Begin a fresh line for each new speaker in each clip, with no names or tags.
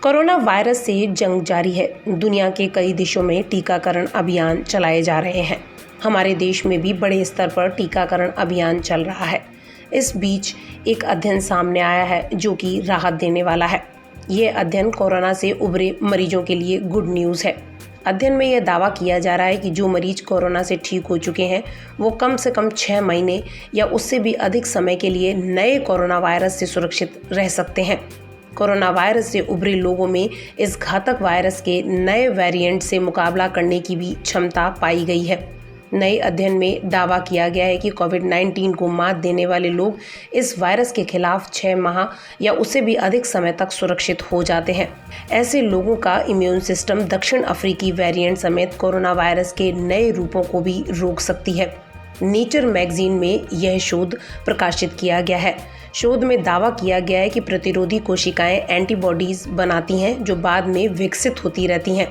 Corona virus से जंग जारी है। दुनिया के कई देशों में टीकाकरण अभियान चलाए जा रहे हैं। हमारे देश में भी बड़े स्तर पर टीकाकरण अभियान चल रहा है। इस बीच एक अध्ययन सामने आया है जो कि राहत देने वाला है। यह अध्ययन कोरोना से उभरे मरीजों के लिए गुड न्यूज़ है। अध्ययन में यह दावा किया जा रहा है कि जो मरीज कोरोना से ठीक हो चुके हैं वो कम से कम 6 महीने या उससे भी अधिक समय के लिए नए कोरोना वायरस से सुरक्षित रह सकते हैं। कोरोना वायरस से उभरे लोगों में इस घातक वायरस के नए वेरिएंट से मुकाबला करने की भी क्षमता पाई गई है। नए अध्ययन में दावा किया गया है कि कोविड-19 को मात देने वाले लोग इस वायरस के खिलाफ 6 माह या उससे भी अधिक समय तक सुरक्षित हो जाते हैं। ऐसे लोगों का इम्यून सिस्टम दक्षिण अफ्रीकी वेरिएंट समेत कोरोना वायरस के नए रूपों को भी रोक सकती है। नेचर मैगजीन में यह शोध प्रकाशित किया गया है। शोध में दावा किया गया है कि प्रतिरोधी कोशिकाएं एंटीबॉडीज बनाती हैं जो बाद में विकसित होती रहती हैं।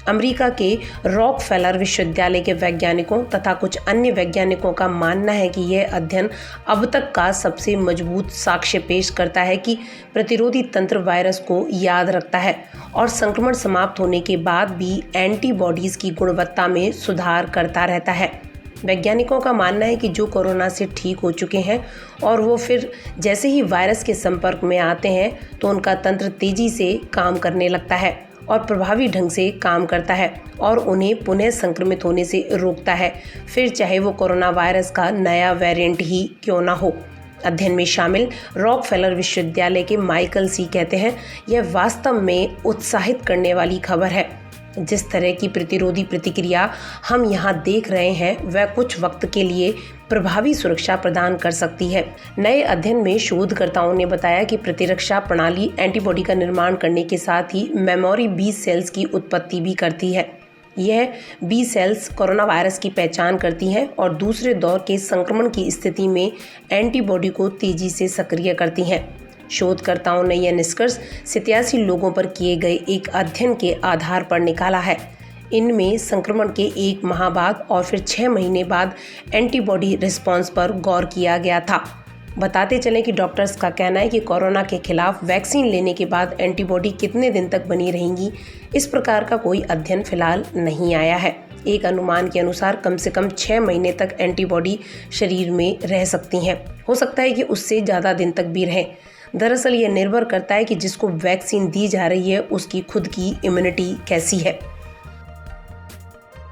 अमेरिका के रॉकफेलर विश्वविद्यालय के वैज्ञानिकों तथा कुछ अन्य वैज्ञानिकों का मानना है कि यह अध्ययन अब तक का सबसे मजबूत साक्ष्य पेश करता है कि प्रतिरोधी तंत्र वायरस को याद रखता है और संक्रमण समाप्त होने के बाद भी एंटीबॉडीज की गुणवत्ता में सुधार करता रहता है। वैज्ञानिकों का मानना है कि जो कोरोना से ठीक हो चुके हैं और वो फिर जैसे ही वायरस के संपर्क में आते हैं तो उनका तंत्र तेजी से काम करने लगता है और प्रभावी ढंग से काम करता है और उन्हें पुनः संक्रमित होने से रोकता है, फिर चाहे वो कोरोना वायरस का नया वेरिएंट ही क्यों ना हो। अध्ययन में शामिल रॉकफेलर विश्वविद्यालय के माइकल सी कहते हैं, यह वास्तव में उत्साहित करने वाली खबर है। जिस तरह की प्रतिरोधी प्रतिक्रिया हम यहाँ देख रहे हैं वह कुछ वक्त के लिए प्रभावी सुरक्षा प्रदान कर सकती है। नए अध्ययन में शोधकर्ताओं ने बताया कि प्रतिरक्षा प्रणाली एंटीबॉडी का निर्माण करने के साथ ही मेमोरी बी सेल्स की उत्पत्ति भी करती है। यह बी सेल्स कोरोना वायरस की पहचान करती हैं और दूसरे दौर के संक्रमण की स्थिति में एंटीबॉडी को तेजी से सक्रिय करती हैं। शोधकर्ताओं ने यह निष्कर्ष 87 लोगों पर किए गए एक अध्ययन के आधार पर निकाला है। इनमें संक्रमण के 1 माह बाद और फिर 6 महीने बाद एंटीबॉडी रिस्पांस पर गौर किया गया था। बताते चलें कि डॉक्टर्स का कहना है कि कोरोना के खिलाफ वैक्सीन लेने के बाद एंटीबॉडी कितने दिन तक बनी रहेंगी, इस प्रकार का कोई अध्ययन फिलहाल नहीं आया है। एक अनुमान के अनुसार कम से कम 6 महीने तक एंटीबॉडी शरीर में रह सकती हैं। हो सकता है कि उससे ज़्यादा दिन तक भी रहें। दरअसल ये निर्भर करता है कि जिसको वैक्सीन दी जा रही है उसकी खुद की इम्यूनिटी कैसी है।